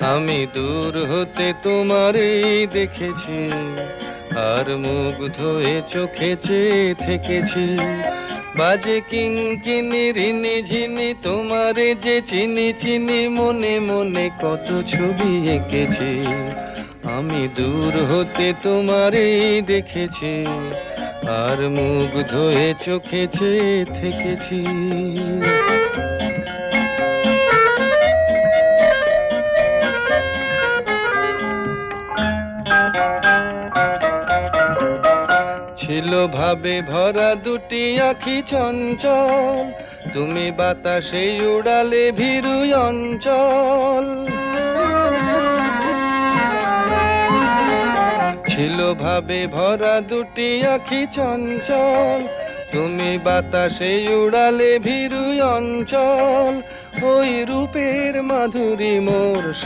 আমি দূর হতে তোমারই দেখেছি, আর মুগ্ধ হয়ে চোখে চেয়ে থেকেছি। বাজে কিঙ্কিনি রিনি ঝিনি তোমারে যে চিনি চিনি, মনে মনে কত ছবি এঁকেছি। আমি দূর হতে তোমারই দেখেছি, আর মুগ্ধ হয়ে চোখে চেয়ে থেকেছি। ছিল ভাবে ভরা দুটি আঁখি চঞ্চল, তুমি বাতাসে উড়ালে ভীরু অঞ্চল। ছিল ভাবে ভরা দুটি আঁখি চঞ্চল, তুমি বাতাসে উড়ালে ভীরু অঞ্চল। ওই রূপের মাধুরী মোর